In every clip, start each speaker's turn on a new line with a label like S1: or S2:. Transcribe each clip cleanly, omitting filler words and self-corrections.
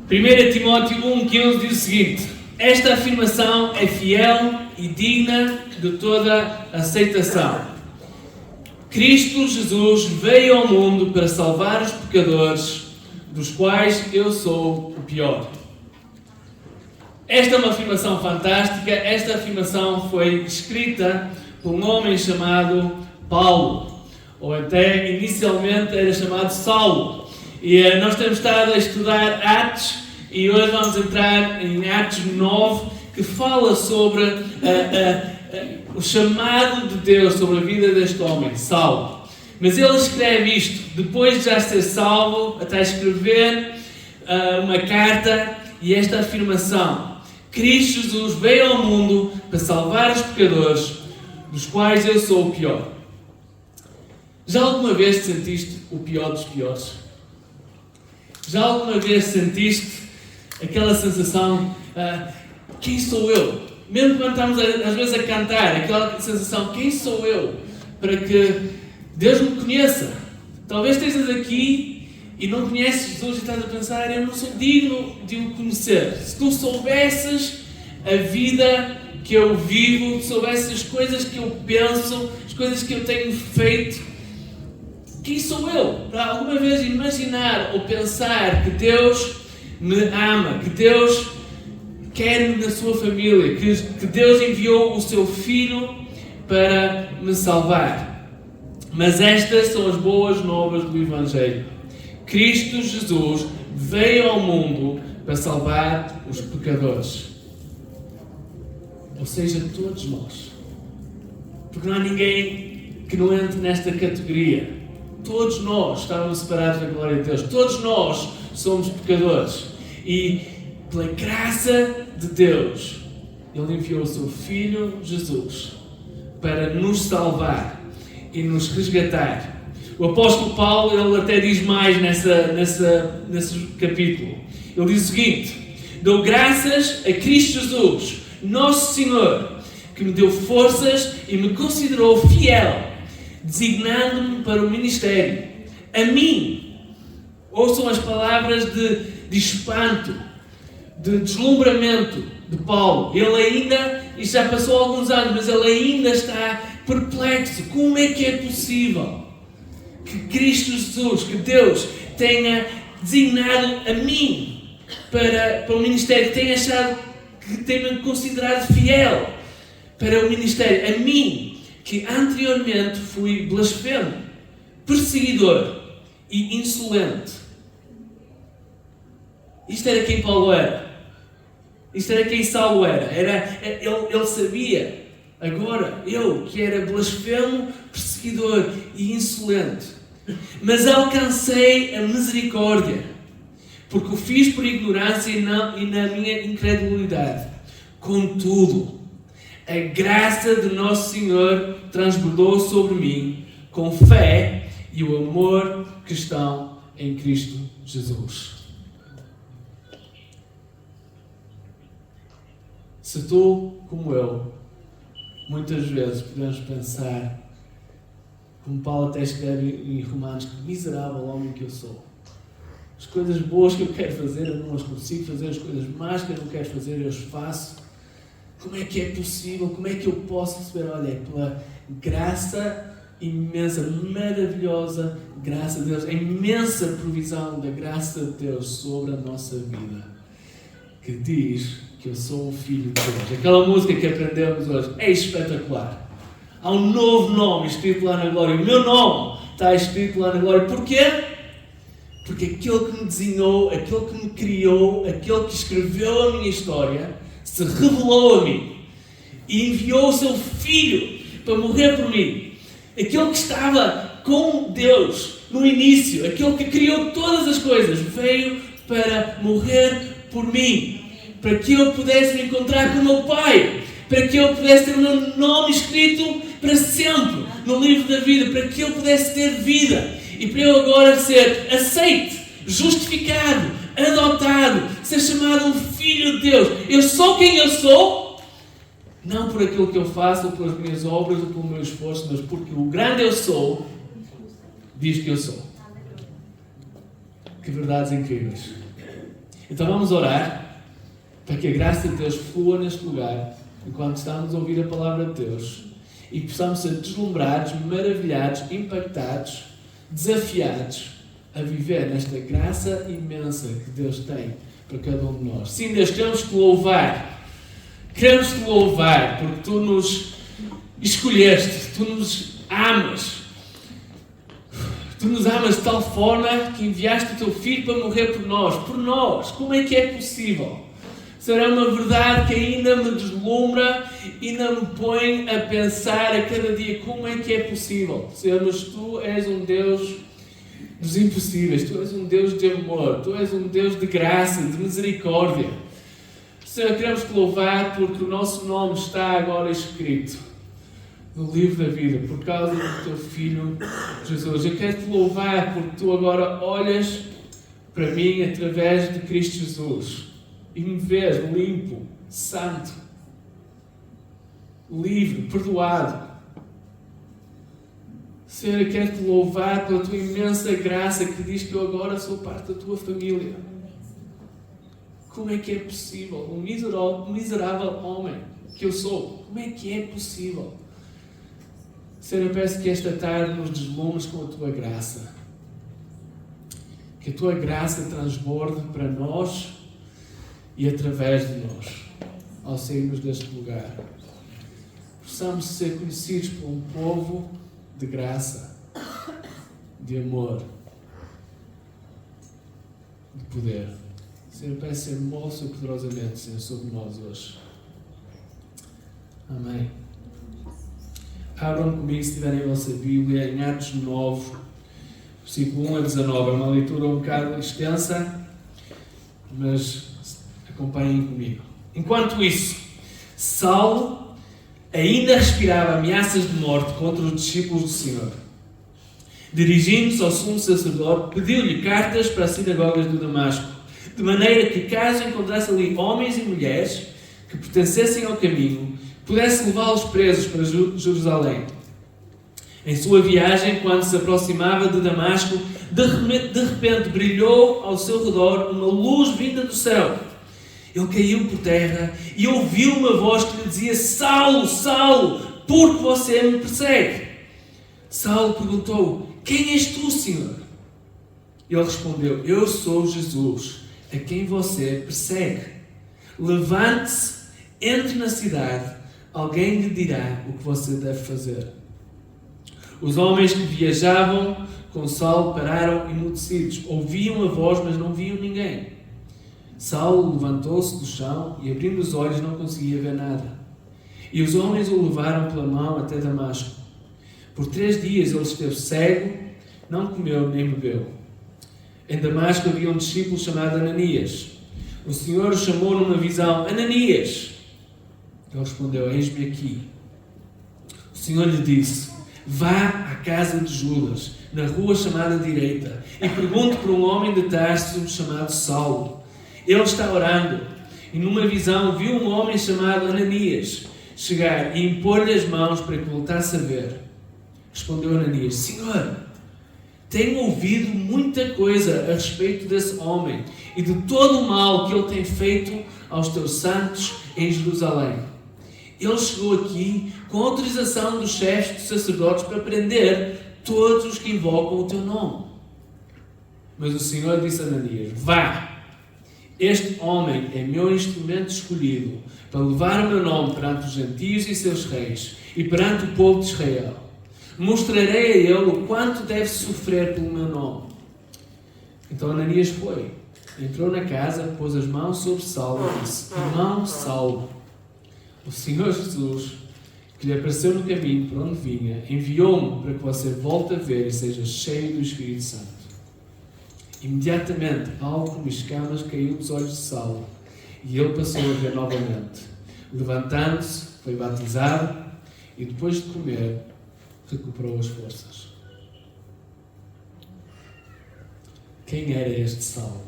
S1: 1 Timóteo 1,15 diz o seguinte: esta afirmação é fiel e digna de toda aceitação. Cristo Jesus veio ao mundo para salvar os pecadores, dos quais eu sou o pior. Esta é uma afirmação fantástica. Esta afirmação foi escrita por um homem chamado Paulo, ou até inicialmente era chamado Saulo. E nós temos estado a estudar Atos e hoje vamos entrar em Atos 9, que fala sobre o chamado de Deus sobre a vida deste homem, Saulo. Mas ele escreve isto depois de já ser salvo, até escrever uma carta e esta afirmação: Cristo Jesus veio ao mundo para salvar os pecadores, dos quais eu sou o pior. Já alguma vez te sentiste o pior dos piores? Já alguma vez sentiste aquela sensação, quem sou eu? Mesmo quando estamos às vezes a cantar, aquela sensação, quem sou eu? Para que Deus me conheça. Talvez estejas aqui e não conheces Jesus e estás a pensar, eu não sou digno de o conhecer. Se tu soubesses a vida que eu vivo, se soubesses as coisas que eu penso, as coisas que eu tenho feito, quem sou eu? Para alguma vez imaginar ou pensar que Deus me ama, que Deus quer-me na sua família, que Deus enviou o seu Filho para me salvar. Mas estas são as boas novas do Evangelho. Cristo Jesus veio ao mundo para salvar os pecadores. Ou seja, todos nós. Porque não há ninguém que não entre nesta categoria. Todos nós estávamos separados da glória de Deus. Todos nós somos pecadores. E pela graça de Deus, Ele enviou o seu Filho Jesus para nos salvar e nos resgatar. O apóstolo Paulo, ele até diz mais nesse capítulo. Ele diz o seguinte: dou graças a Cristo Jesus, nosso Senhor, que me deu forças e me considerou fiel, designando-me para o ministério. A mim, ouçam as palavras de espanto, de deslumbramento de Paulo. Ele ainda, isto já passou alguns anos, mas ele ainda está perplexo. Como é que é possível que Cristo Jesus, que Deus tenha designado a mim para o ministério, que tenha considerado fiel para o ministério, a mim, que anteriormente fui blasfemo, perseguidor e insolente. Isto era quem Paulo era. Isto era quem Saulo era. Ele sabia, agora, eu que era blasfemo, perseguidor e insolente. Mas alcancei a misericórdia, porque o fiz por ignorância e na minha incredulidade. Contudo, a graça de Nosso Senhor transbordou sobre mim com fé e o amor que estão em Cristo Jesus. Se tu, como eu, muitas vezes podemos pensar, como Paulo até escreve em Romanos, que miserável homem que eu sou. As coisas boas que eu quero fazer, eu não as consigo fazer. As coisas más que eu não quero fazer, eu as faço. Como é que é possível? Como é que eu posso receber? Olha, é pela graça imensa, maravilhosa graça de Deus, a imensa provisão da graça de Deus sobre a nossa vida, que diz que eu sou o Filho de Deus. Aquela música que aprendemos hoje é espetacular. Há um novo nome escrito lá na glória. O meu nome está escrito lá na glória. Porquê? Porque aquele que me desenhou, aquele que me criou, aquele que escreveu a minha história, se revelou a mim e enviou o seu Filho para morrer por mim. Aquele que estava com Deus no início, aquele que criou todas as coisas, veio para morrer por mim, para que eu pudesse me encontrar com o meu Pai, para que eu pudesse ter o meu nome escrito para sempre no livro da vida, para que eu pudesse ter vida e para eu agora ser aceito, justificado, adotado, ser chamado um filho de Deus. Eu sou quem eu sou, não por aquilo que eu faço, ou pelas minhas obras, ou pelo meu esforço, mas porque o grande eu sou diz que eu sou. Que verdades incríveis. Então vamos orar para que a graça de Deus flua neste lugar, enquanto estamos a ouvir a palavra de Deus, e possamos ser deslumbrados, maravilhados, impactados, desafiados a viver nesta graça imensa que Deus tem para cada um de nós. Sim, Deus, queremos te louvar porque tu nos escolheste, tu nos amas. Tu nos amas de tal forma que enviaste o teu Filho para morrer por nós. Como é que é possível? Senhor, é uma verdade que ainda me deslumbra e ainda me põe a pensar a cada dia como é que é possível. Senhor, mas tu és um Deus dos impossíveis, tu és um Deus de amor, tu és um Deus de graça, de misericórdia. Senhor, queremos te louvar porque o nosso nome está agora escrito no livro da vida, por causa do teu Filho Jesus. Eu quero te louvar porque tu agora olhas para mim através de Cristo Jesus e me vês limpo, santo, livre, perdoado. Senhor, eu quero te louvar pela tua imensa graça que diz que eu agora sou parte da tua família. Como é que é possível? Um miserável homem que eu sou. Como é que é possível? Senhor, eu peço que esta tarde nos deslumbres com a tua graça. Que a tua graça transborde para nós e através de nós, ao sairmos deste lugar. Possamos ser conhecidos por um povo de graça, de amor, de poder. Senhor, eu peço que move poderosamente, Senhor, sobre nós hoje. Amém. Abram comigo, se tiverem a vossa Bíblia, em Atos 9, versículo 1 a 19. É uma leitura um bocado extensa, mas acompanhem comigo. Enquanto isso, Saulo ainda respirava ameaças de morte contra os discípulos do Senhor. Dirigindo-se ao sumo sacerdote, pediu-lhe cartas para as sinagogas de Damasco, de maneira que, caso encontrasse ali homens e mulheres que pertencessem ao caminho, pudesse levá-los presos para Jerusalém. Em sua viagem, quando se aproximava de Damasco, de repente brilhou ao seu redor uma luz vinda do céu. Ele caiu por terra e ouviu uma voz que lhe dizia: Saulo, Saulo, por que você me persegue? Saulo perguntou: Quem és tu, Senhor? Ele respondeu: Eu sou Jesus, a quem você persegue. Levante-se, entre na cidade, alguém lhe dirá o que você deve fazer. Os homens que viajavam com Saulo pararam emudecidos. Ouviam a voz, mas não viam ninguém. Saulo levantou-se do chão e, abrindo os olhos, não conseguia ver nada. E os homens o levaram pela mão até Damasco. Por 3 dias ele esteve cego, não comeu nem bebeu. Em Damasco havia um discípulo chamado Ananias. O Senhor o chamou numa visão: Ananias! Ele respondeu: Eis-me aqui. O Senhor lhe disse: Vá à casa de Judas, na rua chamada Direita, e pergunte por um homem de Tarso chamado Saulo. Ele está orando, e numa visão viu um homem chamado Ananias chegar e impor-lhe as mãos para que voltasse a ver. Respondeu Ananias: Senhor, tenho ouvido muita coisa a respeito desse homem e de todo o mal que ele tem feito aos teus santos em Jerusalém. Ele chegou aqui com autorização dos chefes dos sacerdotes para prender todos os que invocam o teu nome. Mas o Senhor disse a Ananias: Vá! Este homem é meu instrumento escolhido para levar o meu nome perante os gentios e seus reis e perante o povo de Israel. Mostrarei a ele o quanto deve sofrer pelo meu nome. Então Ananias foi, entrou na casa, pôs as mãos sobre Saulo e disse: Irmão Saulo, o Senhor Jesus, que lhe apareceu no caminho por onde vinha, enviou-me para que você volte a ver e seja cheio do Espírito Santo. Imediatamente, algo como escamas caiu dos olhos de Saulo e ele passou a ver novamente. Levantando-se, foi batizado e depois de comer, recuperou as forças. Quem era este Saulo?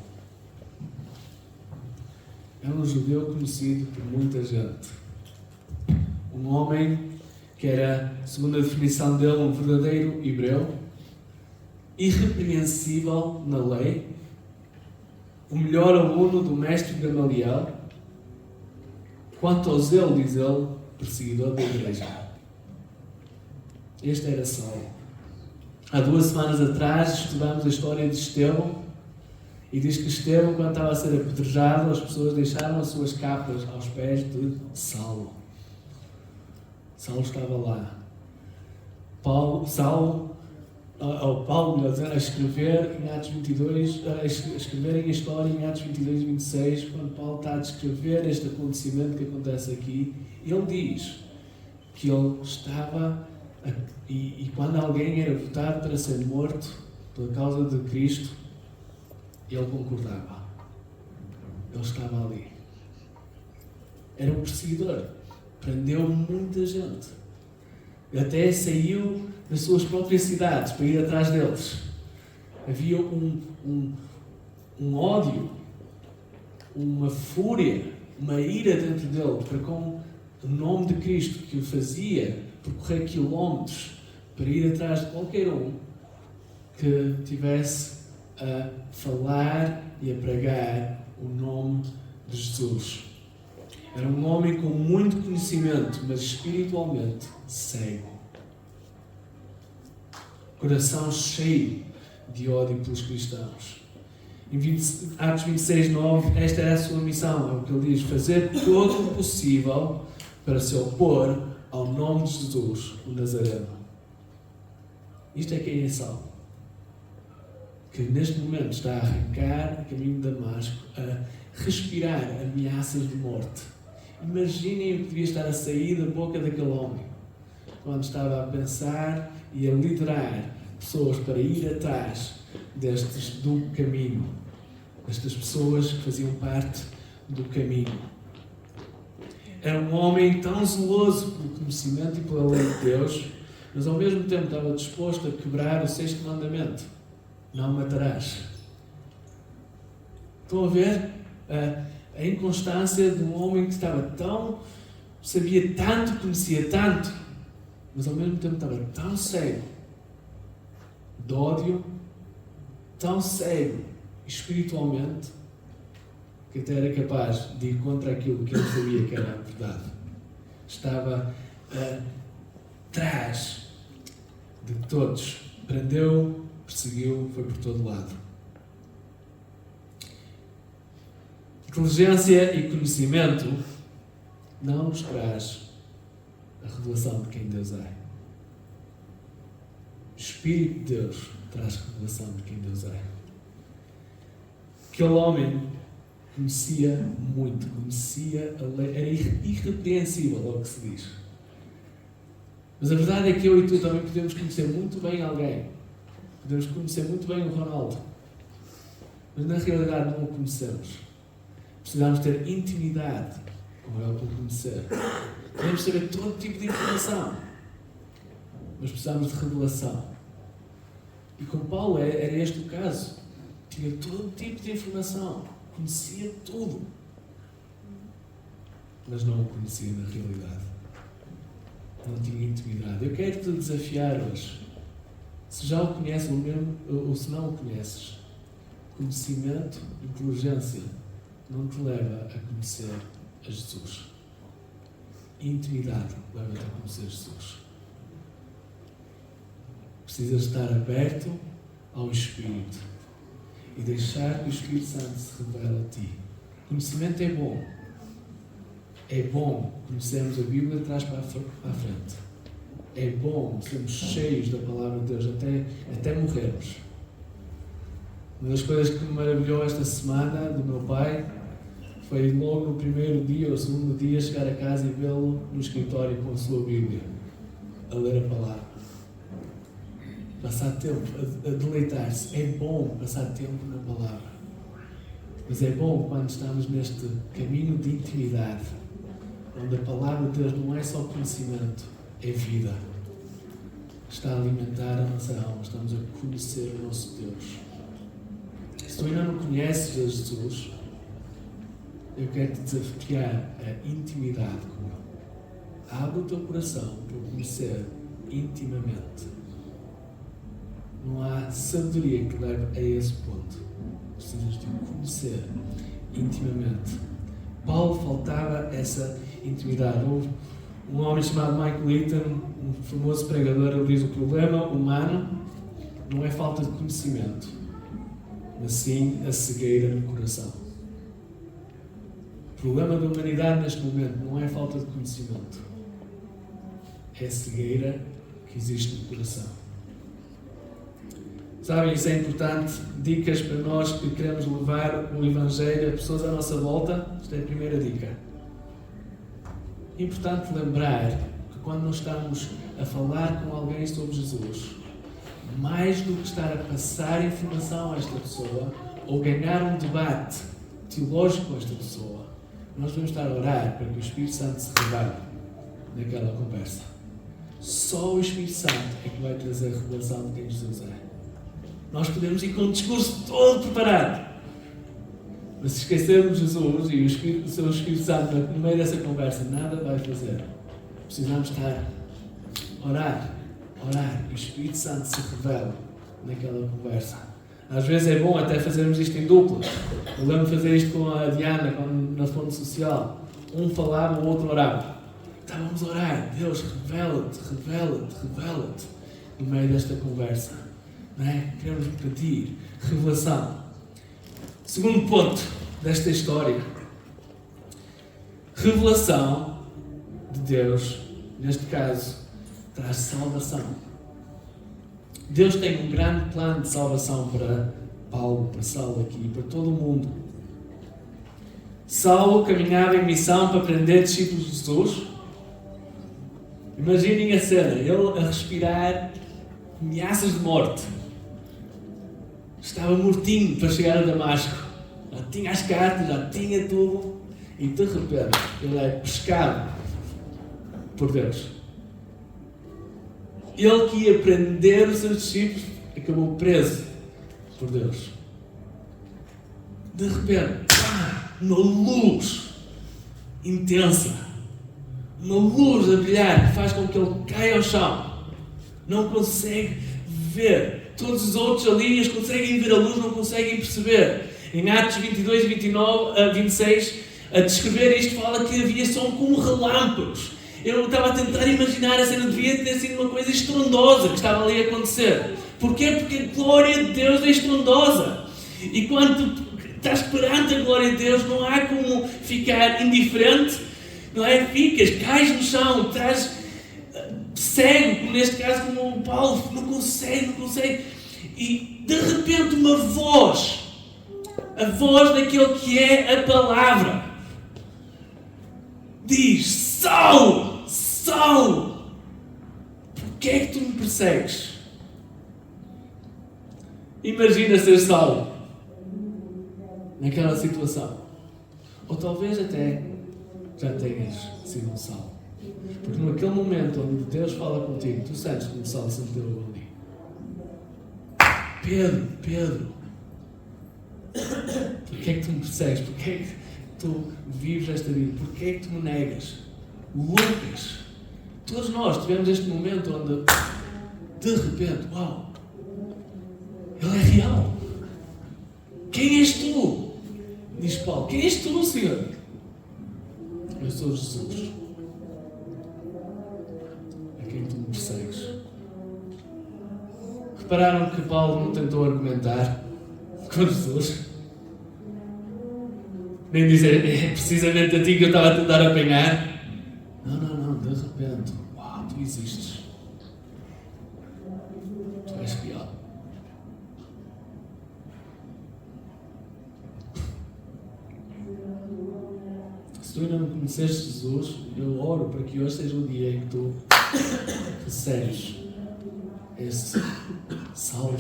S1: Era um judeu conhecido por muita gente. Um homem que era, segundo a definição dele, um verdadeiro hebreu, irrepreensível na lei, o melhor aluno do mestre Gamaliel. Quanto ao zelo, diz ele, perseguidor da igreja. Este era Saulo. Há 2 semanas atrás estudámos a história de Estevão e diz que Estevão, quando estava a ser apedrejado, as pessoas deixaram as suas capas aos pés de Saulo. Saulo estava lá. Paulo, melhor dizendo, a escrever em Atos 22, a escrever em história em Atos 22 e 26, quando Paulo está a descrever este acontecimento que acontece aqui, ele diz que ele estava, e quando alguém era votado para ser morto pela causa de Cristo, ele concordava. Ele estava ali. Era um perseguidor. Prendeu muita gente. Até saiu das suas próprias cidades para ir atrás deles. Havia um ódio, uma fúria, uma ira dentro dele para com o nome de Cristo, que o fazia percorrer quilómetros para ir atrás de qualquer um que tivesse a falar e a pregar o nome de Jesus. Era um homem com muito conhecimento, mas espiritualmente cego. Coração cheio de ódio pelos cristãos. Em Atos 26, 9, esta era a sua missão. É o que ele diz: fazer todo o possível para se opor ao nome de Jesus, o Nazareno. Isto é quem é Saulo, que neste momento está a arrancar o caminho de Damasco, a respirar ameaças de morte. Imaginem o que devia estar a sair da boca daquele homem, quando estava a pensar e a liderar pessoas para ir atrás destes do caminho, destas pessoas que faziam parte do caminho. Era um homem tão zeloso pelo conhecimento e pela lei de Deus, mas ao mesmo tempo estava disposto a quebrar o 6º mandamento: não matarás. Estão a ver a inconstância de um homem que estava tão, sabia tanto, conhecia tanto, mas ao mesmo tempo estava tão cego de ódio, tão cego espiritualmente, que até era capaz de ir contra aquilo que ele sabia que era a verdade. Estava atrás de todos. Prendeu, perseguiu, foi por todo lado. Inteligência e conhecimento não nos traz a revelação de quem Deus é. O Espírito de Deus traz revelação de quem Deus é. Aquele homem conhecia muito, conhecia a lei, era irrepreensível ao que se diz. Mas a verdade é que eu e tu também podemos conhecer muito bem alguém. Podemos conhecer muito bem o Ronaldo. Mas na realidade não o conhecemos. Precisamos ter intimidade com ele para o conhecer. Podemos saber todo tipo de informação, mas precisamos de revelação. E com Paulo era este o caso. Tinha todo tipo de informação, conhecia tudo, mas não o conhecia na realidade. Não tinha intimidade. Eu quero te desafiar hoje. Se já o conheces ou se não o conheces, conhecimento, inteligência não te leva a conhecer a Jesus. Intimidade leva-te a conhecer Jesus. Precisas estar aberto ao Espírito e deixar que o Espírito Santo se revele a ti. Conhecimento é bom. É bom conhecermos a Bíblia de trás para a frente. É bom sermos cheios da Palavra de Deus até morrermos. Uma das coisas que me maravilhou esta semana do meu pai foi logo no primeiro dia ou segundo dia chegar a casa e vê-lo no escritório com a sua Bíblia, a ler a Palavra. Passar tempo a deleitar-se. É bom passar tempo na Palavra. Mas é bom quando estamos neste caminho de intimidade, onde a Palavra de Deus não é só conhecimento, é vida. Está a alimentar a nossa alma. Estamos a conhecer o nosso Deus. Se tu ainda não conheces a Jesus, eu quero te desafiar a intimidade com Ele. Abre o teu coração para o conhecer intimamente. Não há sabedoria que leve a esse ponto. precisas de o conhecer intimamente. Paulo faltava essa intimidade. Houve um homem chamado Michael Eaton, um famoso pregador, ele diz: o problema humano não é falta de conhecimento, mas sim a cegueira no coração. O problema da humanidade neste momento não é falta de conhecimento, é a cegueira que existe no coração. Sabem, isso é importante. Dicas para nós que queremos levar o Evangelho a pessoas à nossa volta. Esta é a primeira dica. É importante lembrar que quando nós estamos a falar com alguém sobre Jesus, mais do que estar a passar informação a esta pessoa ou ganhar um debate teológico com esta pessoa, nós devemos estar a orar para que o Espírito Santo se revele naquela conversa. Só o Espírito Santo é que vai trazer a revelação de quem Jesus é. Nós podemos ir com um discurso todo preparado, mas se esquecermos Jesus e o seu Espírito Santo no meio dessa conversa, nada vai fazer. Precisamos estar a orar, e o Espírito Santo se revela naquela conversa. Às vezes é bom até fazermos isto em dupla. Eu lembro de fazer isto com a Diana na fonte social. Um falava, o outro orava. Estávamos a orar. Deus, revela-te no meio desta conversa. Não é? Queremos pedir revelação. Segundo ponto desta história. Revelação de Deus, neste caso, traz salvação. Deus tem um grande plano de salvação para Paulo, para Saulo aqui, para todo o mundo. Saulo caminhava em missão para prender discípulos de Jesus. Imaginem a cena, ele a respirar ameaças de morte. Estava mortinho para chegar a Damasco. Já tinha as cartas, já tinha tudo. E de repente, ele é pescado por Deus. Ele que ia prender os seus discípulos, acabou preso por Deus. De repente, uma luz intensa, uma luz a brilhar que faz com que ele caia ao chão. Não consegue ver. Todos os outros ali, eles conseguem ver a luz, não conseguem perceber. Em Atos 22 e 26, a descrever isto, fala que havia som como relâmpagos. Eu estava a tentar imaginar a cena, devia ter sido uma coisa estrondosa que estava ali a acontecer. Porquê? Porque a glória de Deus é estrondosa. E quando tu estás perante a glória de Deus, não há como ficar indiferente, não é? Ficas, cais no chão, estás cego, como neste caso, como o Paulo, não consegue. E de repente uma voz, a voz daquele que é a palavra, diz: Saulo, Saulo, porquê é que tu me persegues? Imagina ser Saulo naquela situação. Ou talvez até já tenhas sido um Saulo. Porque naquele momento onde Deus fala contigo, tu sentes como Saulo se meteu ali. Pedro, porquê é que tu me persegues? Porquê é que tu vives esta vida? Porquê é que tu me negas? Lucas, todos nós tivemos este momento onde, de repente, uau, ele é real. Quem és tu? Diz Paulo. Quem és tu, Senhor? Eu sou Jesus. A quem tu me persegues. Repararam que Paulo não tentou argumentar com Jesus? Nem dizer, é precisamente a ti que eu estava a tentar apanhar. Não, de repente, uau, tu existes. Tu és real. Se tu ainda não conheceste Jesus, eu oro para que hoje seja o dia em que tu recebes esse Saulo.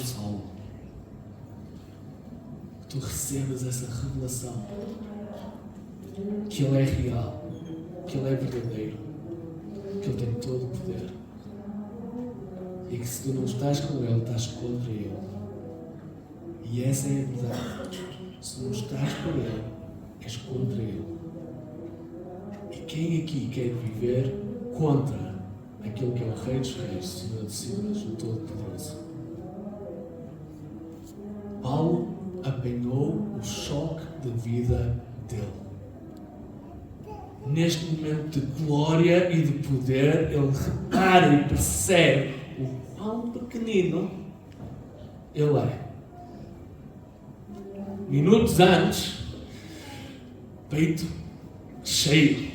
S1: Que tu recebas essa revelação que Ele é real, que Ele é verdadeiro, que Ele tem todo o poder e que se tu não estás com Ele, estás contra Ele. E essa é a verdade. Se não estás por Ele, és contra Ele. E quem aqui quer viver contra aquele que é o Rei dos Reis, Senhor de Senhores, o Todo-Poderoso? Paulo, a apanhou o choque da vida dele. Neste momento de glória e de poder, ele repara e percebe o quão pequenino ele é. Minutos antes, peito cheio.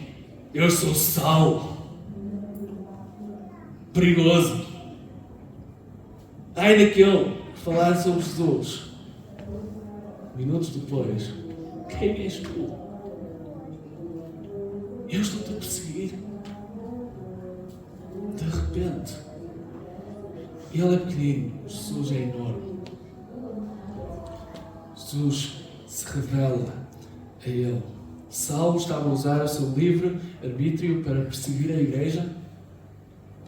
S1: Eu sou Saulo. Perigoso. Ai daquele que falar sobre Jesus. Minutos depois, quem és tu? Eu estou-te a perseguir. De repente, ele é pequenino, Jesus é enorme. Jesus se revela a ele. Saulo estava a usar o seu livre arbítrio para perseguir a igreja.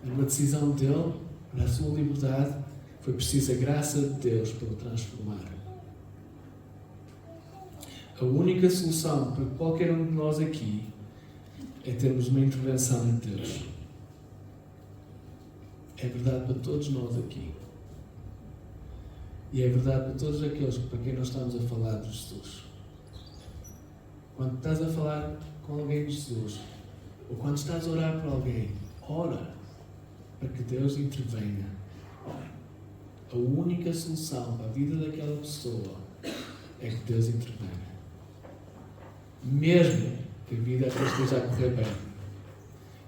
S1: Era uma decisão dele, para a sua liberdade. Foi preciso a graça de Deus para o transformar. A única solução para qualquer um de nós aqui é termos uma intervenção de Deus. É verdade para todos nós aqui. E é verdade para todos aqueles para quem nós estamos a falar de Jesus. Quando estás a falar com alguém de Jesus, ou quando estás a orar por alguém, ora para que Deus intervenha. A única solução para a vida daquela pessoa é que Deus intervenha. Mesmo que a vida até esteja a correr bem.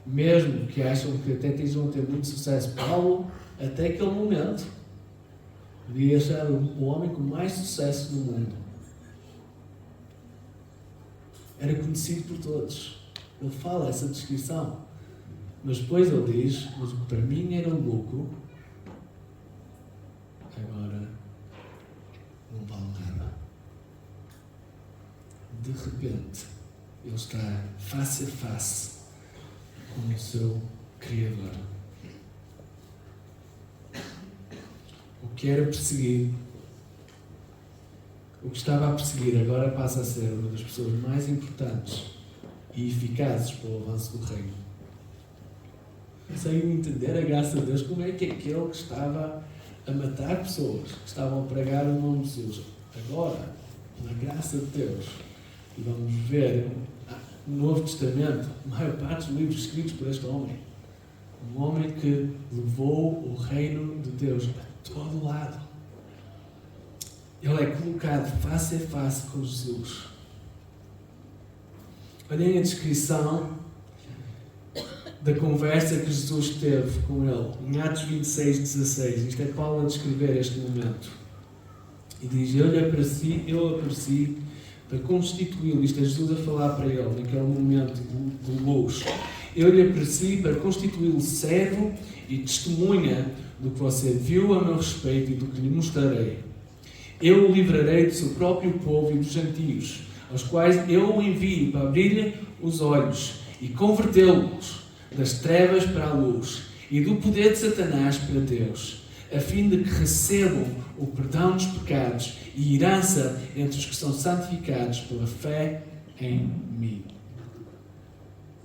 S1: Mesmo que acham que até estejam a ter muito sucesso. Paulo, até aquele momento, podia ser o homem com mais sucesso no mundo. Era conhecido por todos. Ele fala essa descrição. Mas depois ele diz, mas o que para mim era um lucro, agora não vale nada. De repente, ele está face a face com o seu Criador. O que era perseguido, o que estava a perseguir, agora passa a ser uma das pessoas mais importantes e eficazes para o avanço do reino. Sem entender a graça de Deus, como é que aquele que estava a matar pessoas, que estavam a pregar o nome de Jesus, agora, na graça de Deus, e vamos ver no Novo Testamento, a maior parte dos livros escritos por este homem, um homem que levou o reino de Deus a todo lado. Ele é colocado face a face com Jesus. Olhem a descrição da conversa que Jesus teve com ele, em Atos 26:16. Isto é Paulo a descrever este momento. E diz, eu apareci para constituí-lo. Isto é Jesus a falar para ele, naquele momento de luz. Eu lhe apareci para constituí-lo servo e testemunha do que você viu a meu respeito e do que lhe mostrarei. Eu o livrarei do seu próprio povo e dos gentios, aos quais eu o envio para abrir-lhe os olhos e convertê-los das trevas para a luz e do poder de Satanás para Deus, a fim de que recebam o perdão dos pecados e herança entre os que são santificados pela fé em mim.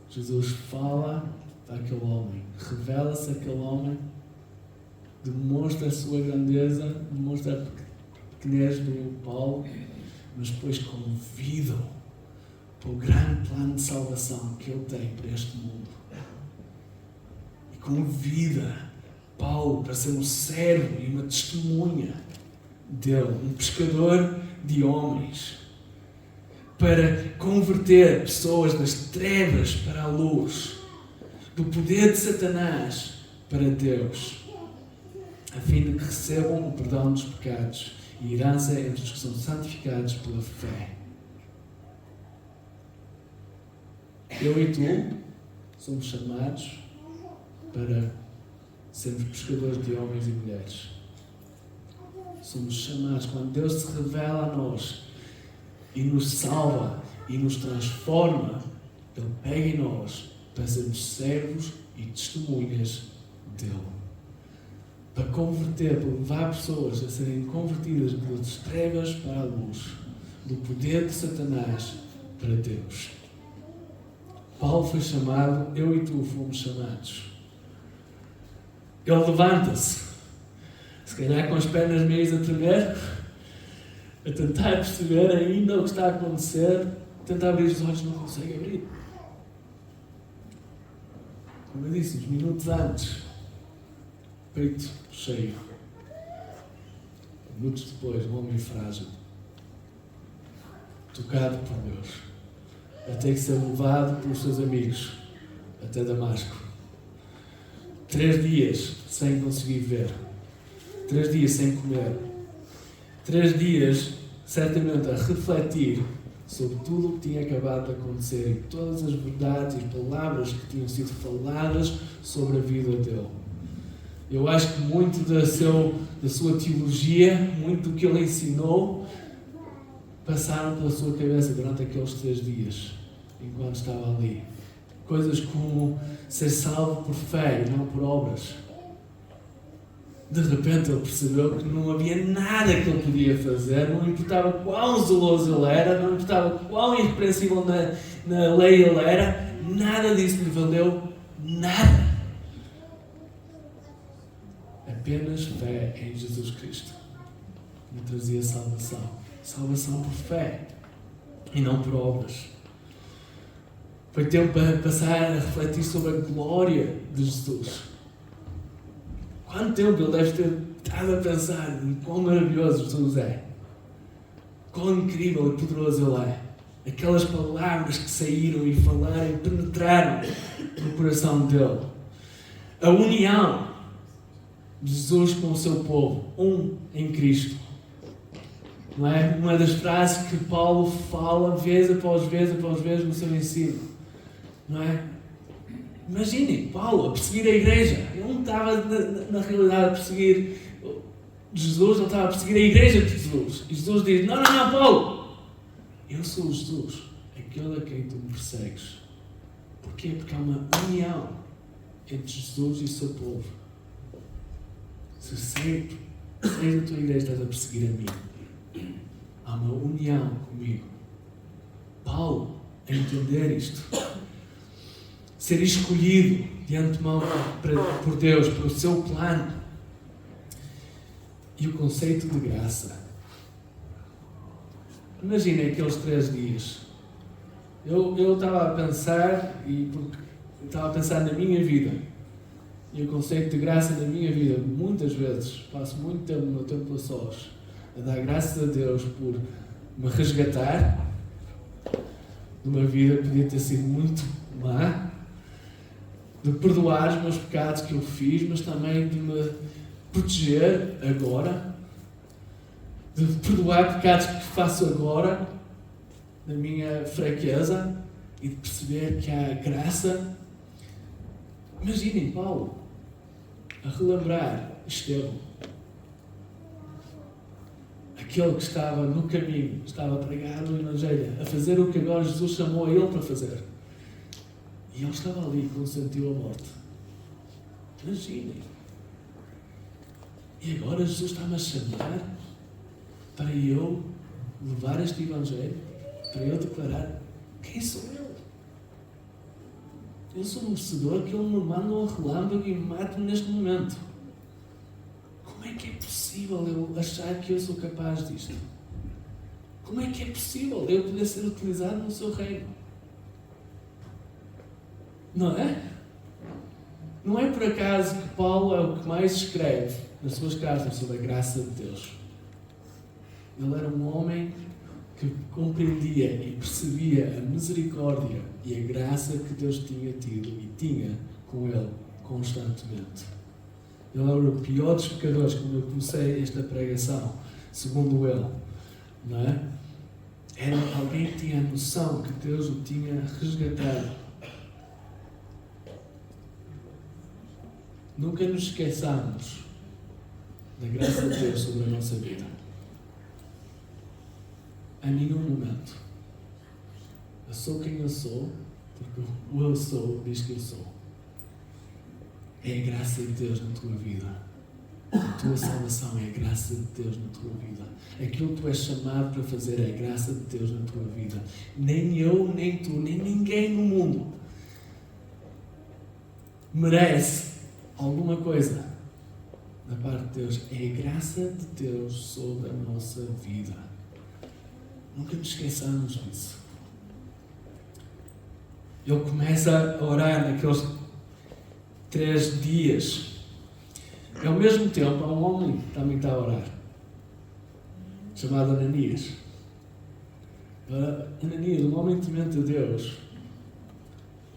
S1: Jesus fala àquele homem, revela-se àquele homem, demonstra a sua grandeza, demonstra a pequenez do Paulo, mas depois convida-o para o grande plano de salvação que ele tem para este mundo. E convida Paulo para ser um servo e uma testemunha dele, um pescador de homens, para converter pessoas das trevas para a luz, do poder de Satanás para Deus, a fim de que recebam o perdão dos pecados e herança entre os que são santificados pela fé. Eu e tu somos chamados para sermos pescadores de homens e mulheres. Somos chamados, quando Deus se revela a nós e nos salva e nos transforma, Ele pega em nós para sermos servos e testemunhas dele. Para converter, para levar pessoas a serem convertidas das trevas para a luz, do poder de Satanás para Deus. Paulo foi chamado, eu e tu fomos chamados. Ele levanta-se, se calhar com as pernas meias a tremer, a tentar perceber ainda o que está a acontecer, tentar abrir os olhos, não consegue abrir. Como eu disse, uns minutos antes, peito cheio. Minutos depois, um homem frágil, tocado por Deus, até que ser levado pelos seus amigos até Damasco. 3 dias sem conseguir ver. 3 dias sem comer. 3 dias, certamente, a refletir sobre tudo o que tinha acabado de acontecer e todas as verdades e palavras que tinham sido faladas sobre a vida dele. Eu acho que muito da sua teologia, muito do que ele ensinou, passaram pela sua cabeça durante aqueles 3 dias, enquanto estava ali. Coisas como ser salvo por fé e não por obras. De repente ele percebeu que não havia nada que ele podia fazer, não importava quão zeloso ele era, não importava quão irrepreensível na lei ele era, nada disso lhe valeu nada. Apenas fé em Jesus Cristo me trazia salvação. Salvação por fé e não por obras. Foi tempo para passar a refletir sobre a glória de Jesus. Quanto tempo ele deve ter estado a pensar em quão maravilhoso Jesus é. Quão incrível e poderoso ele é. Aquelas palavras que saíram e falaram e penetraram no coração dele. A união de Jesus com o seu povo, um em Cristo. Não é? Uma das frases que Paulo fala vez após vez no seu ensino. Não é? Imaginem, Paulo a perseguir a igreja. Ele não estava na realidade a perseguir Jesus, ele estava a perseguir a igreja de Jesus. E Jesus diz, não, Paulo, eu sou Jesus, aquele a quem tu me persegues. Porquê? Porque há uma união entre Jesus e o seu povo. Se sempre da tua igreja estás a perseguir a mim, há uma união comigo. Paulo, a entender isto, ser escolhido de antemão por Deus, pelo seu plano, e o conceito de graça. Imaginem aqueles 3 dias. Eu estava a pensar, estava a pensar na minha vida. E o conceito de graça na minha vida, muitas vezes, passo muito tempo no meu tempo a sós, a dar graças a Deus por me resgatar de uma vida que podia ter sido muito má, de perdoar os meus pecados que eu fiz, mas também de me proteger agora, de perdoar pecados que faço agora, da minha fraqueza, e de perceber que há graça. Imaginem Paulo a relembrar Estevão, aquele que estava no caminho, estava a pregar o Evangelho, a fazer o que agora Jesus chamou a ele para fazer. E ele estava ali e consentiu a morte. Imaginem. E agora Jesus está-me a chamar para eu levar este Evangelho, para eu declarar quem sou eu. Eu sou um merecedor que ele me manda um relâmpago e me mate-me neste momento. Como é que é possível eu achar que eu sou capaz disto? Como é que é possível eu poder ser utilizado no seu reino? Não é? Não é por acaso que Paulo é o que mais escreve nas suas cartas sobre a graça de Deus. Ele era um homem que compreendia e percebia a misericórdia e a graça que Deus tinha tido e tinha com ele constantemente. Ele era o pior dos pecadores quando eu comecei esta pregação, segundo ele, não é? Era alguém que tinha a noção que Deus o tinha resgatado. Nunca nos esqueçamos da graça de Deus sobre a nossa vida. A nenhum momento. Eu sou quem eu sou, porque o eu sou diz que eu sou. É a graça de Deus na tua vida. A tua salvação é a graça de Deus na tua vida. Aquilo que tu és chamado para fazer é a graça de Deus na tua vida. Nem eu, nem tu, nem ninguém no mundo merece alguma coisa da parte de Deus. É a graça de Deus sobre a nossa vida. Nunca nos esqueçamos disso. Ele começa a orar naqueles 3 dias. E ao mesmo tempo há um homem que também está a orar, chamado Ananias. Ananias, um homem temente a Deus,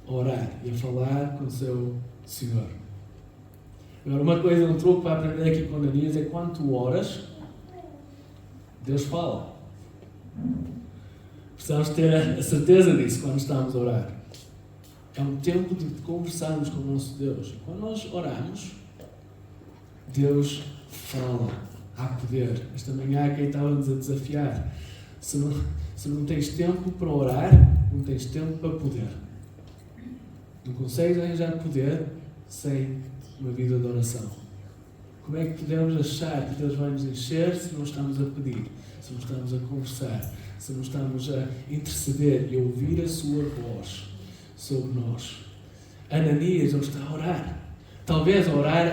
S1: a orar e a falar com o seu Senhor. Agora, uma coisa, um truque para aprender aqui com Ananias é quando tu oras, Deus fala. Precisamos ter a certeza disso quando estamos a orar. É um tempo de conversarmos com o nosso Deus. Quando nós oramos, Deus fala. Há poder. Esta manhã quem estava-nos a desafiar. Se não tens tempo para orar, não tens tempo para poder. Não consegues arranjar poder sem uma vida de oração. Como é que podemos achar que Deus vai nos encher se não estamos a pedir, se não estamos a conversar, se não estamos a interceder e a ouvir a sua voz sobre nós? Ananias, ele está a orar. Talvez a orar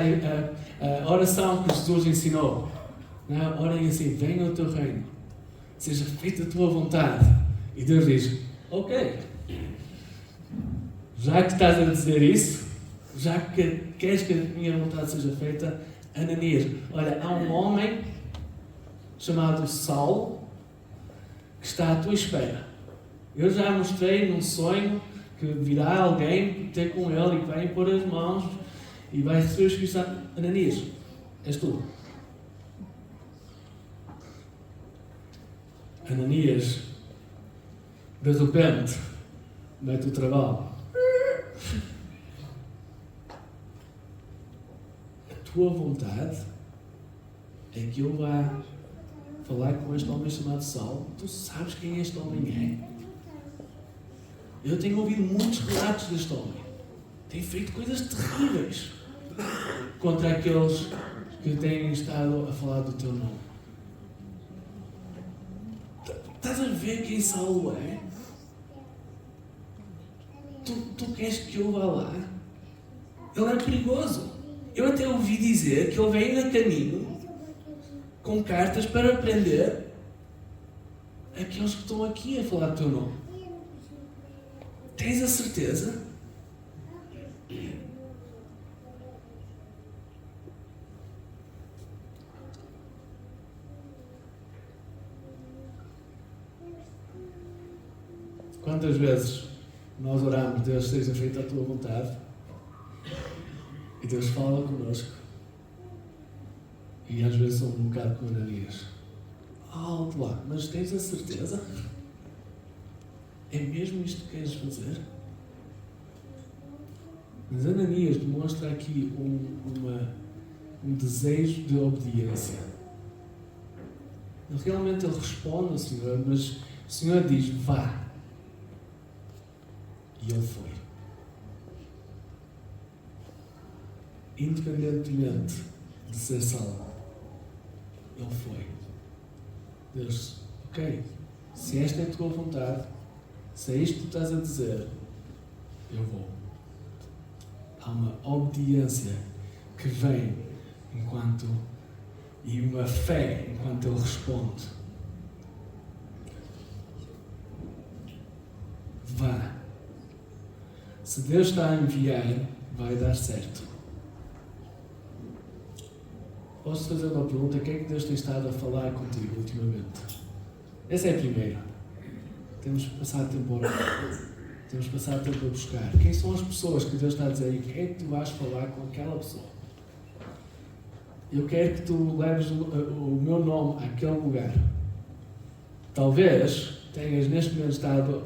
S1: a oração que Jesus ensinou. Não, orem assim: venha o teu reino, seja feita a tua vontade. E Deus diz: ok, já que estás a dizer isso, já que queres que a minha vontade seja feita, Ananias, olha, há um homem chamado Saulo que está à tua espera. Eu já mostrei num sonho que virá alguém ter com ele e que vai impor as mãos e vai receber o Espírito Santo. Ananias, és tu. Ananias, de repente, mete o trabalho. A tua vontade é que eu vá falar com este homem chamado Saulo. Tu sabes quem este homem é? Eu tenho ouvido muitos relatos deste homem. Tem feito coisas terríveis contra aqueles que têm estado a falar do teu nome. Estás a ver quem Saulo é? Tu queres que eu vá lá? Ele é perigoso. Eu até ouvi dizer que ele veio a caminho com cartas para prender aqueles que estão aqui a falar do teu nome. Tens a certeza? Quantas vezes nós oramos: Deus, seja feita a tua vontade, e Deus fala connosco, e às vezes somos um bocado como Ananias. Alto lá, mas tens a certeza? É mesmo isto que queres fazer? Mas Ananias demonstra aqui um desejo de obediência. Realmente ele responde ao Senhor, mas o Senhor diz: vá. E ele foi. Independentemente de ser salvo, ele foi. Deus, ok, se esta é a tua vontade, se é isto que tu estás a dizer, eu vou. Há uma obediência que vem e uma fé enquanto ele responde. Vá. Se Deus está a enviar, vai dar certo. Posso fazer uma pergunta? O que é que Deus tem estado a falar contigo ultimamente? Essa é a primeira. Temos passado tempo a orar. Temos passado tempo a buscar. Quem são as pessoas que Deus está a dizer? E o que é que tu vais falar com aquela pessoa? Eu quero que tu leves o meu nome àquele lugar. Talvez tenhas neste momento estado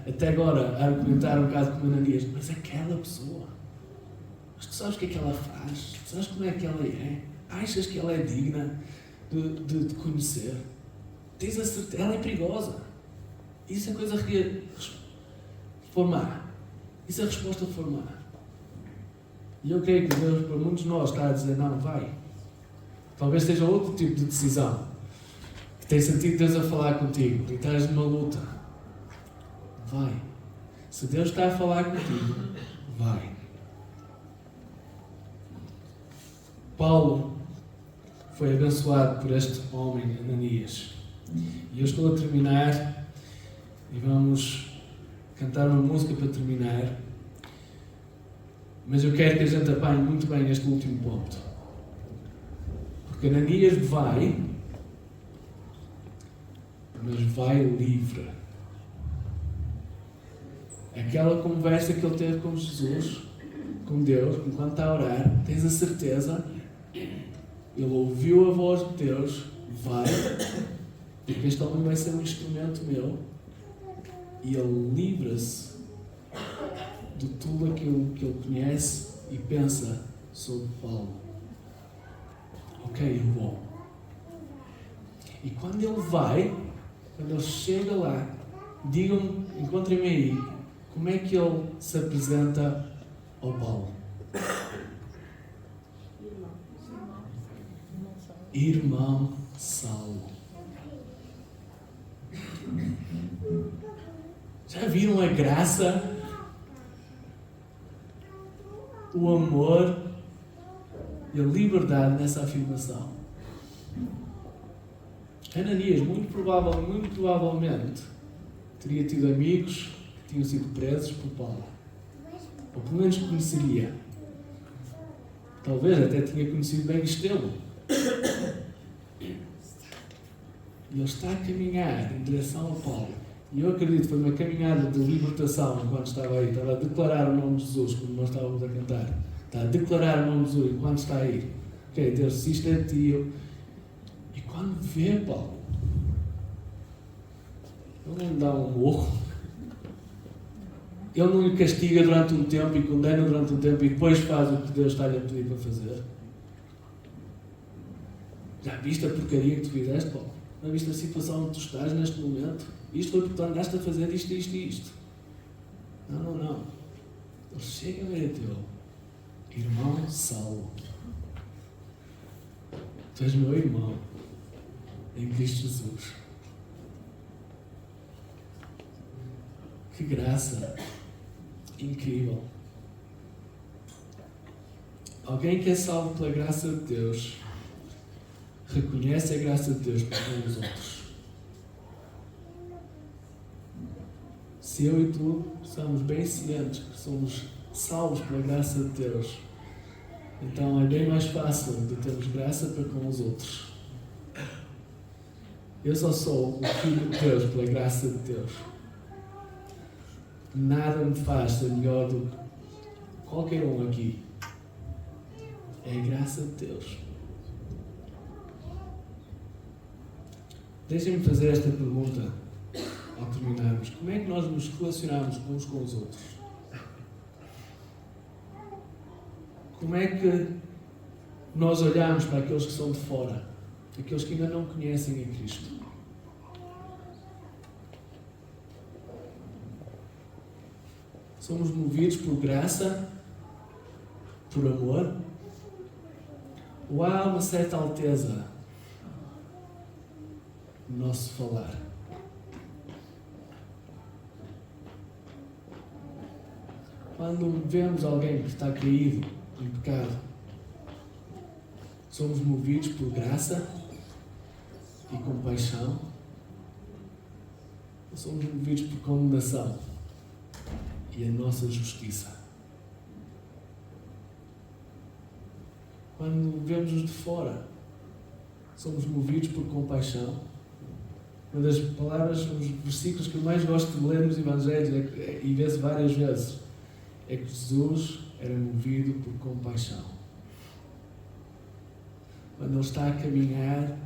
S1: até agora a argumentar um bocado com Ananias, mas aquela pessoa, mas tu sabes o que é que ela faz? Tu sabes como é que ela é? Achas que ela é digna de te conhecer? Tens a certeza? Ela é perigosa. Isso é coisa que formar. Isso é a resposta de formar. E eu creio que Deus, para muitos de nós, está a dizer: não, vai. Talvez seja outro tipo de decisão. Que tem sentido Deus a falar contigo e estás numa luta. Vai. Se Deus está a falar contigo, vai. Paulo foi abençoado por este homem, Ananias. E eu estou a terminar e vamos cantar uma música para terminar. Mas eu quero que a gente apanhe muito bem este último ponto. Porque Ananias vai, mas vai livre. Aquela conversa que ele teve com Jesus, com Deus, enquanto está a orar, tens a certeza, ele ouviu a voz de Deus, vai, porque este homem vai ser um instrumento meu, e ele livra-se de tudo aquilo que ele conhece e pensa sobre Paulo. Ok, eu vou. E quando ele vai, quando ele chega lá, digam-me, encontrem-me aí, como é que ele se apresenta ao Paulo? Irmão Saulo. Já viram a graça? O amor e a liberdade nessa afirmação. Ananias, muito provavelmente, teria tido amigos que tinham sido presos por Paulo. Ou pelo menos conheceria. Talvez até tinha conhecido bem Estevão. E ele está a caminhar em direção ao Paulo. E eu acredito que foi uma caminhada de libertação enquanto estava aí. Estava a declarar o nome de Jesus, como nós estávamos a cantar. Está a declarar o nome de Jesus enquanto está aí. Ok, Deus, se isto é de ti. E quando vê Paulo, ele não lhe dá um morro. Ele não lhe castiga durante um tempo e condena durante um tempo e depois faz o que Deus está-lhe a pedir para fazer. Já viste a porcaria que tu fizeste, Paulo? Já viste a situação onde tu estás neste momento? Isto foi porque tu andaste a fazer isto, isto e isto. Não. Ele chega a ver teu irmão Saulo. Tu és meu irmão em Cristo Jesus. Que graça incrível. Alguém que é salvo pela graça de Deus reconhece a graça de Deus para com os outros. Se eu e tu somos bem cientes que somos salvos pela graça de Deus, então é bem mais fácil de termos graça para com os outros. Eu só sou o Filho de Deus pela graça de Deus. Nada me faz ser melhor do que qualquer um aqui. É a graça de Deus. Deixem-me fazer esta pergunta ao terminarmos. Como é que nós nos relacionamos uns com os outros? Como é que nós olhamos para aqueles que são de fora? Aqueles que ainda não conhecem a Cristo? Somos movidos por graça, por amor? Ou há uma certa alteza no nosso falar? Quando vemos alguém que está caído em pecado, somos movidos por graça e compaixão? Ou somos movidos por condenação e a nossa justiça? Quando vemos-os de fora, somos movidos por compaixão. Uma das palavras, os versículos que eu mais gosto de ler nos Evangelhos, e vê-se várias vezes, é que Jesus era movido por compaixão. Quando ele está a caminhar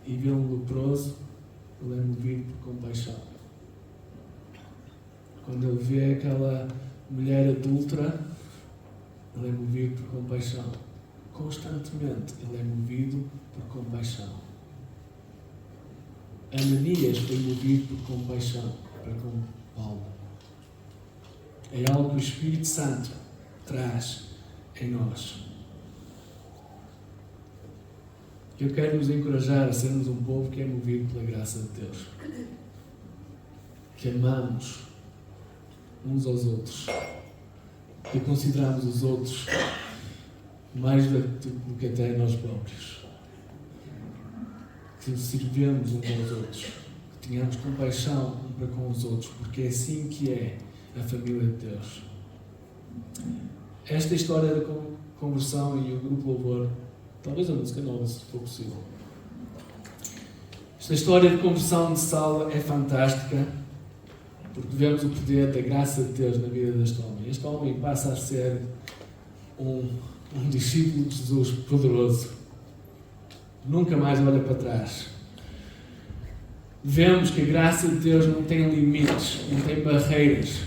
S1: e vê um leproso, ele é movido por compaixão. Quando ele vê aquela mulher adúltera, ele é movido por compaixão. Constantemente ele é movido por compaixão. Ananias foi movido por compaixão para com Paulo. É algo que o Espírito Santo traz em nós. Eu quero nos encorajar a sermos um povo que é movido pela graça de Deus. Que amamos uns aos outros. Que consideramos os outros mais do que até nós próprios. Que servimos uns aos outros. tenhamos compaixão um para com os outros, porque é assim que é a família de Deus. Esta história da conversão e o grupo Louvor, talvez a música nova, se for possível. Esta história de conversão de Saulo é fantástica, porque vemos o poder da graça de Deus na vida deste homem. Este homem passa a ser um discípulo de Jesus poderoso. Nunca mais olha para trás. Vemos que a graça de Deus não tem limites, não tem barreiras.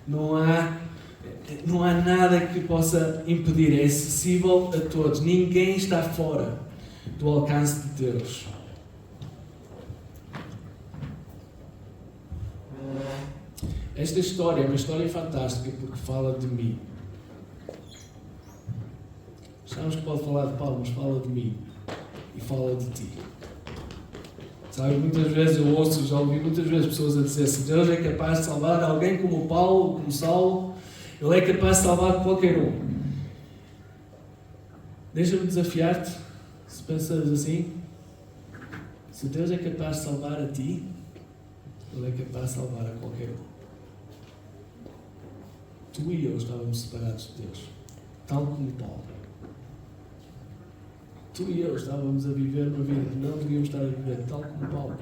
S1: Não há nada que possa impedir. É acessível a todos. Ninguém está fora do alcance de Deus. Esta história é uma história fantástica porque fala de mim. Achamos que pode falar de Paulo, mas fala de mim. E fala de ti. Sabe, muitas vezes já ouvi muitas vezes pessoas a dizer: se Deus é capaz de salvar alguém como Paulo, como Saulo, Ele é capaz de salvar qualquer um. Deixa-me desafiar-te, se pensas assim: se Deus é capaz de salvar a ti, Ele é capaz de salvar a qualquer um. Tu e eu estávamos separados de Deus, tal como Paulo. Tu e eu estávamos a viver uma vida que não devíamos estar a viver, tal como Paulo.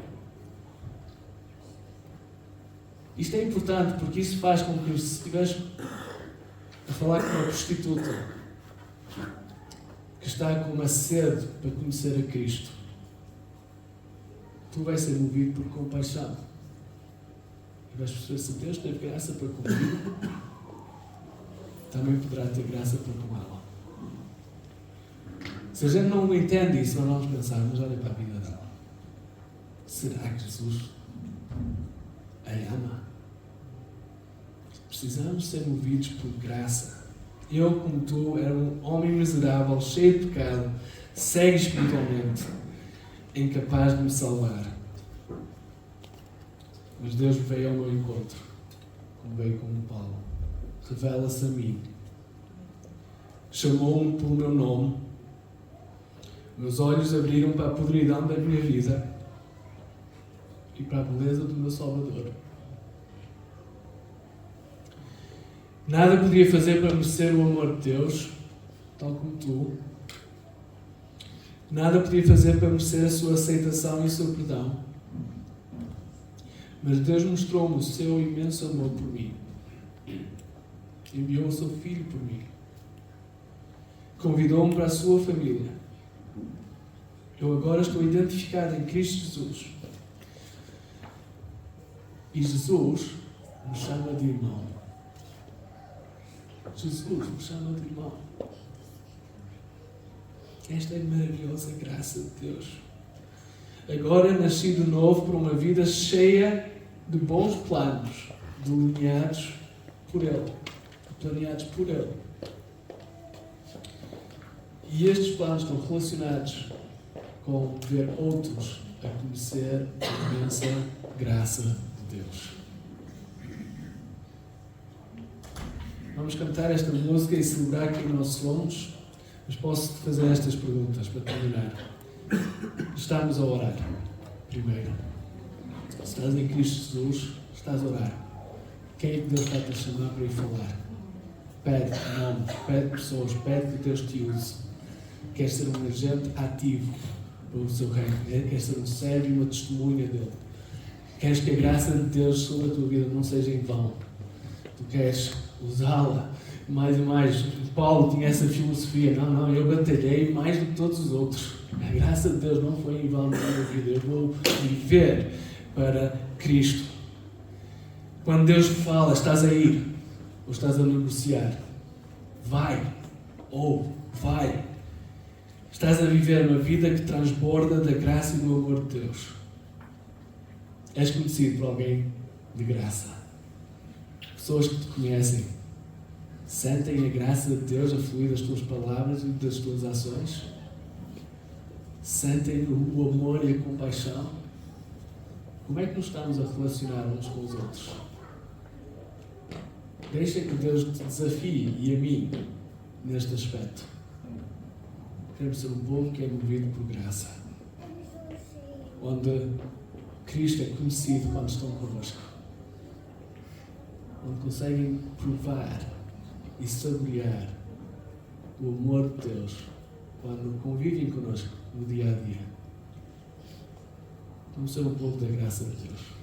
S1: Isto é importante porque isso faz com que, se estiveres a falar com uma prostituta que está com uma sede para conhecer a Cristo, tu vais ser movido por compaixão. E vais perceber: se Deus teve graça para comigo, também poderá ter graça para com ela. Se a gente não entende isso, nós vamos pensar: mas olha para a vida dela. Será que Jesus a ama? Precisamos ser movidos por graça. Eu, como tu, era um homem miserável, cheio de pecado, cego espiritualmente, incapaz de me salvar. Mas Deus veio ao meu encontro, como veio com o Paulo. Revela-se a mim. Chamou-me pelo meu nome. Meus olhos abriram para a podridão da minha vida e para a beleza do meu Salvador. Nada podia fazer para merecer o amor de Deus, tal como tu. Nada podia fazer para merecer a sua aceitação e o seu perdão. Mas Deus mostrou-me o seu imenso amor por mim. Enviou o seu Filho por mim. Convidou-me para a sua família. Eu agora estou identificado em Cristo Jesus. E Jesus me chama de irmão. Jesus me chama de irmão. Esta é a maravilhosa graça de Deus. Agora nasci de novo para uma vida cheia de bons planos, delineados por Ele, planeados por Ele. E estes planos estão relacionados com ver outros a conhecer a imensa graça de Deus. Vamos cantar esta música e celebrar quem nós somos, mas posso te fazer estas perguntas para terminar. Estamos a orar, primeiro. Se estás em Cristo Jesus, estás a orar. Quem é que Deus está a te chamar para ir falar? Pede nomes, pede pessoas, pede que Deus te use. Queres ser um agente ativo para o seu reino. Queres ser um servo e uma testemunha dele. Queres que a graça de Deus sobre a tua vida não seja em vão. Tu queres usá-la mais e mais. Paulo tinha essa filosofia: não, eu batalhei mais do que todos os outros. A graça de Deus não foi em vão na minha vida. Eu vou viver para Cristo. Quando Deus fala: estás a ir ou estás a negociar? Vai ou vai. Estás a viver uma vida que transborda da graça e do amor de Deus. És conhecido por alguém de graça. Pessoas que te conhecem sentem a graça de Deus a fluir das tuas palavras e das tuas ações? Sentem o amor e a compaixão? Como é que nos estamos a relacionar uns com os outros? Deixa que Deus te desafie e a mim neste aspecto. Queremos ser um povo que é movido por graça, onde Cristo é conhecido quando estão connosco. Onde conseguem provar e saborear o amor de Deus quando convivem connosco no dia a dia. Vamos ser um povo da graça de Deus.